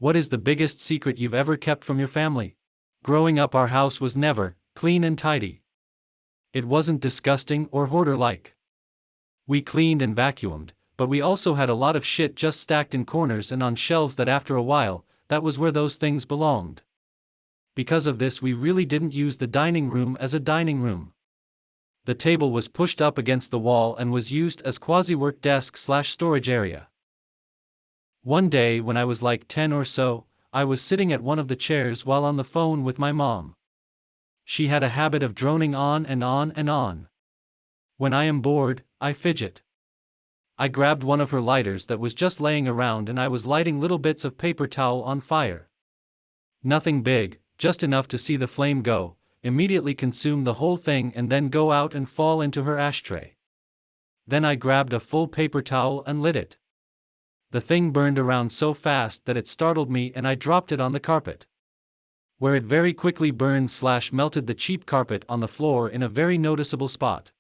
What is the biggest secret you've ever kept from your family? Growing up, our house was never clean and tidy. It wasn't disgusting or hoarder-like. We cleaned and vacuumed, but we also had a lot of shit just stacked in corners and on shelves that after a while, that was where those things belonged. Because of this, we really didn't use the dining room as a dining room. The table was pushed up against the wall and was used as quasi-work desk/storage area. One day when I was like 10 or so, I was sitting at one of the chairs while on the phone with my mom. She had a habit of droning on and on and on. When I am bored, I fidget. I grabbed one of her lighters that was just laying around and I was lighting little bits of paper towel on fire. Nothing big, just enough to see the flame go, immediately consume the whole thing and then go out and fall into her ashtray. Then I grabbed a full paper towel and lit it. The thing burned around so fast that it startled me and I dropped it on the carpet, where it very quickly burned/melted the cheap carpet on the floor in a very noticeable spot.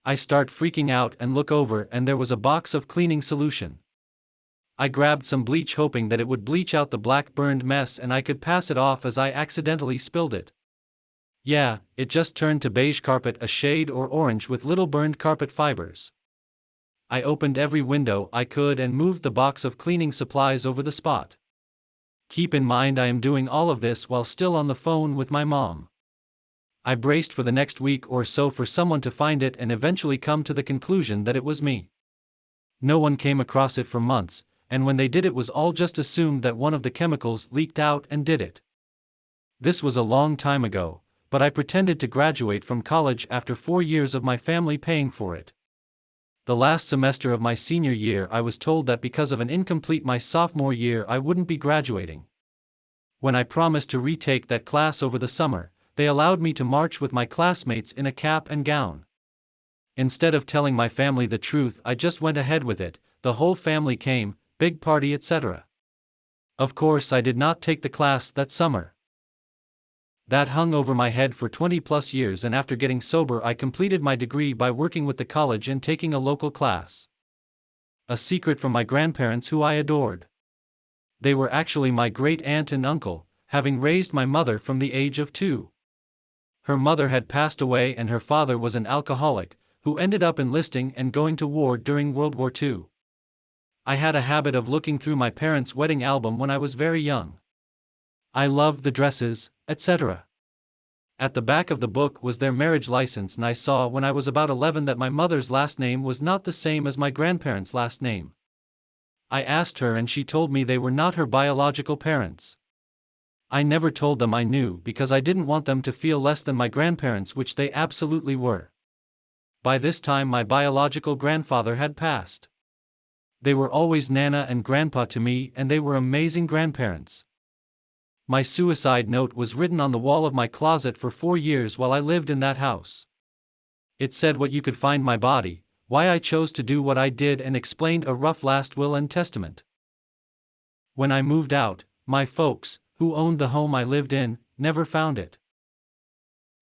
I start freaking out and look over and there was a box of cleaning solution. I grabbed some bleach hoping that it would bleach out the black burned mess and I could pass it off as I accidentally spilled it. Yeah, it just turned to beige carpet, a shade or orange with little burned carpet fibers. I opened every window I could and moved the box of cleaning supplies over the spot. Keep in mind I am doing all of this while still on the phone with my mom. I braced for the next week or so for someone to find it and eventually come to the conclusion that it was me. No one came across it for months, and when they did it was all just assumed that one of the chemicals leaked out and did it. This was a long time ago, but I pretended to graduate from college after 4 years of my family paying for it. The last semester of my senior year I was told that because of an incomplete my sophomore year I wouldn't be graduating. When I promised to retake that class over the summer, they allowed me to march with my classmates in a cap and gown. Instead of telling my family the truth, I just went ahead with it. The whole family came, big party, etc. Of course I did not take the class that summer. That hung over my head for 20+ years, and after getting sober I completed my degree by working with the college and taking a local class. A secret from my grandparents who I adored. They were actually my great aunt and uncle, having raised my mother from the age of 2. Her mother had passed away and her father was an alcoholic, who ended up enlisting and going to war during World War II. I had a habit of looking through my parents' wedding album when I was very young. I loved the dresses, etc. At the back of the book was their marriage license, and I saw when I was about 11 that my mother's last name was not the same as my grandparents' last name. I asked her and she told me they were not her biological parents. I never told them I knew because I didn't want them to feel less than my grandparents, which they absolutely were. By this time my biological grandfather had passed. They were always Nana and Grandpa to me and they were amazing grandparents. My suicide note was written on the wall of my closet for 4 years while I lived in that house. It said what you could find my body, why I chose to do what I did, and explained a rough last will and testament. When I moved out, my folks, who owned the home I lived in, never found it.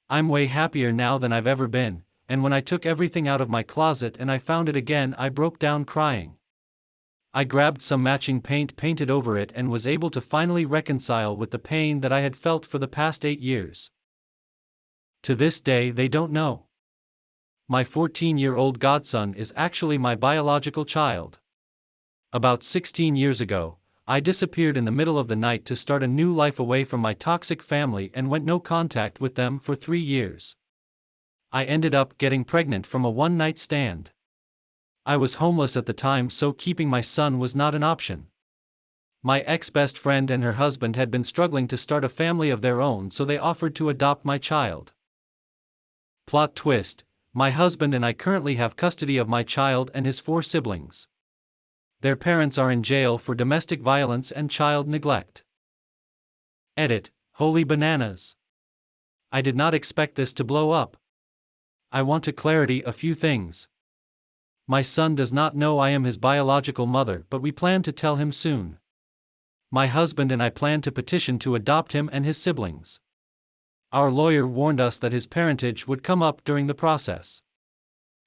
I'm way happier now than I've ever been, and when I took everything out of my closet and I found it again, I broke down crying. I grabbed some matching paint, painted over it, and was able to finally reconcile with the pain that I had felt for the past 8 years. To this day they don't know. My 14-year-old godson is actually my biological child. About 16 years ago, I disappeared in the middle of the night to start a new life away from my toxic family and went no contact with them for 3 years. I ended up getting pregnant from a one-night stand. I was homeless at the time, so keeping my son was not an option. My ex-best friend and her husband had been struggling to start a family of their own, so they offered to adopt my child. Plot twist: my husband and I currently have custody of my child and his 4 siblings. Their parents are in jail for domestic violence and child neglect. Edit: holy bananas. I did not expect this to blow up. I want to clarity a few things. My son does not know I am his biological mother, but we plan to tell him soon. My husband and I plan to petition to adopt him and his siblings. Our lawyer warned us that his parentage would come up during the process.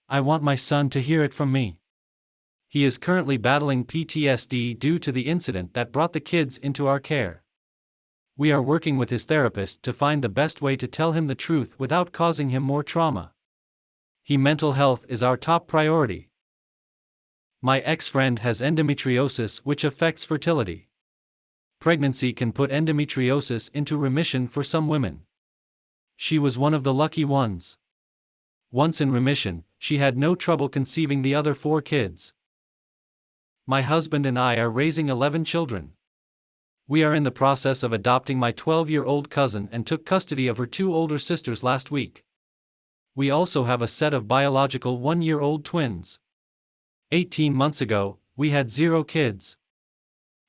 I want my son to hear it from me. He is currently battling PTSD due to the incident that brought the kids into our care. We are working with his therapist to find the best way to tell him the truth without causing him more trauma. His mental health is our top priority. My ex-friend has endometriosis, which affects fertility. Pregnancy can put endometriosis into remission for some women. She was one of the lucky ones. Once in remission, she had no trouble conceiving the other 4 kids. My husband and I are raising 11 children. We are in the process of adopting my 12-year-old cousin and took custody of her 2 older sisters last week. We also have a set of biological 1-year-old twins. 18 months ago, we had 0 kids.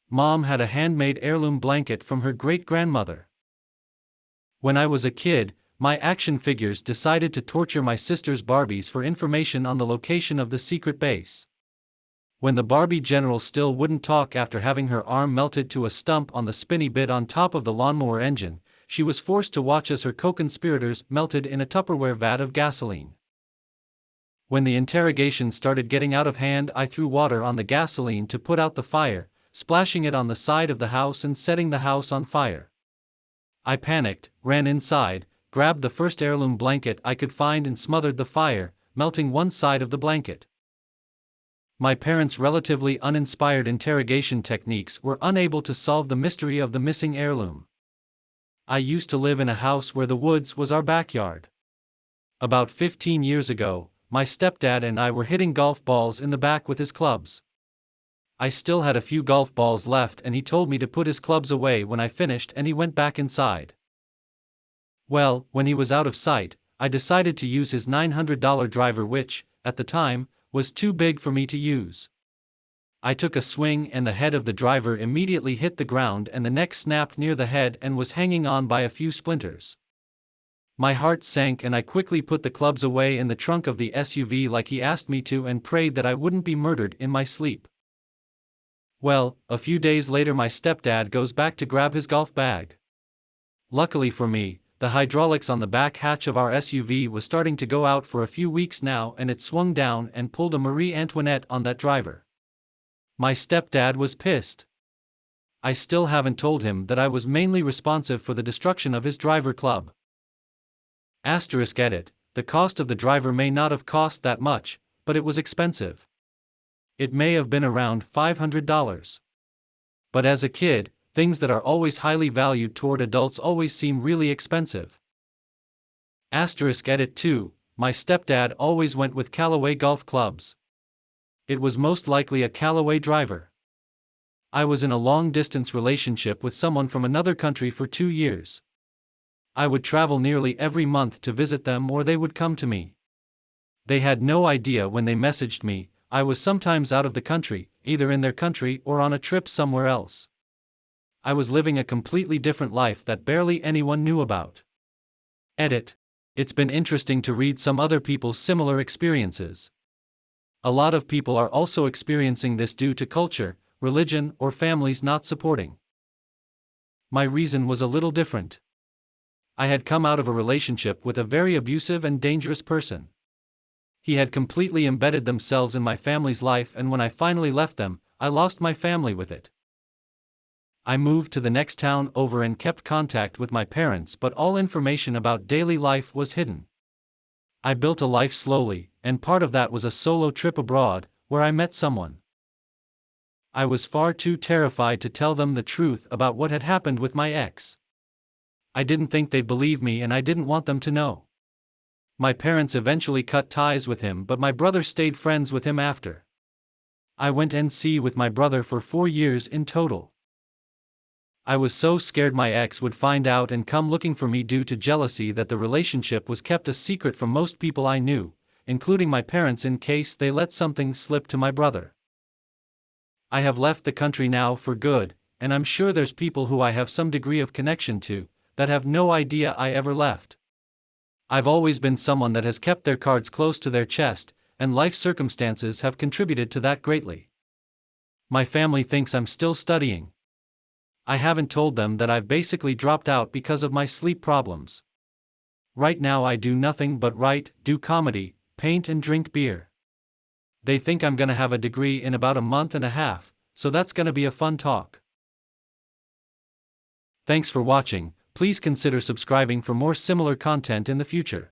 Mom had a handmade heirloom blanket from her great-grandmother. When I was a kid, my action figures decided to torture my sister's Barbies for information on the location of the secret base. When the Barbie general still wouldn't talk after having her arm melted to a stump on the spinny bit on top of the lawnmower engine, she was forced to watch as her co-conspirators melted in a Tupperware vat of gasoline. When the interrogation started getting out of hand, I threw water on the gasoline to put out the fire, splashing it on the side of the house and setting the house on fire. I panicked, ran inside, grabbed the first heirloom blanket I could find and smothered the fire, melting one side of the blanket. My parents' relatively uninspired interrogation techniques were unable to solve the mystery of the missing heirloom. I used to live in a house where the woods was our backyard. About 15 years ago, my stepdad and I were hitting golf balls in the back with his clubs. I still had a few golf balls left and he told me to put his clubs away when I finished and he went back inside. Well, when he was out of sight, I decided to use his $900 driver which, at the time, was too big for me to use. I took a swing and the head of the driver immediately hit the ground and the neck snapped near the head and was hanging on by a few splinters. My heart sank and I quickly put the clubs away in the trunk of the SUV like he asked me to and prayed that I wouldn't be murdered in my sleep. Well, a few days later my stepdad goes back to grab his golf bag. Luckily for me, the hydraulics on the back hatch of our SUV was starting to go out for a few weeks now and it swung down and pulled a Marie Antoinette on that driver. My stepdad was pissed. I still haven't told him that I was mainly responsive for the destruction of his driver club. *Edit, the cost of the driver may not have cost that much, but it was expensive. It may have been around $500. But as a kid, things that are always highly valued toward adults always seem really expensive. *Edit 2, my stepdad always went with Callaway golf clubs. It was most likely a Callaway driver. I was in a long-distance relationship with someone from another country for 2 years. I would travel nearly every month to visit them or they would come to me. They had no idea when they messaged me, I was sometimes out of the country, either in their country or on a trip somewhere else. I was living a completely different life that barely anyone knew about. Edit. It's been interesting to read some other people's similar experiences. A lot of people are also experiencing this due to culture, religion, or families not supporting. My reason was a little different. I had come out of a relationship with a very abusive and dangerous person. He had completely embedded themselves in my family's life, and when I finally left them, I lost my family with it. I moved to the next town over and kept contact with my parents, but all information about daily life was hidden. I built a life slowly, and part of that was a solo trip abroad, where I met someone. I was far too terrified to tell them the truth about what had happened with my ex. I didn't think they'd believe me and I didn't want them to know. My parents eventually cut ties with him, but my brother stayed friends with him after. I went NC with my brother for 4 years in total. I was so scared my ex would find out and come looking for me due to jealousy that the relationship was kept a secret from most people I knew, including my parents, in case they let something slip to my brother. I have left the country now for good, and I'm sure there's people who I have some degree of connection to, that have no idea I ever left. I've always been someone that has kept their cards close to their chest, and life circumstances have contributed to that greatly. My family thinks I'm still studying. I haven't told them that I've basically dropped out because of my sleep problems. Right now I do nothing but write, do comedy, paint and drink beer. They think I'm gonna have a degree in about a month and a half, so that's gonna be a fun talk. Thanks for watching. Please consider subscribing for more similar content in the future.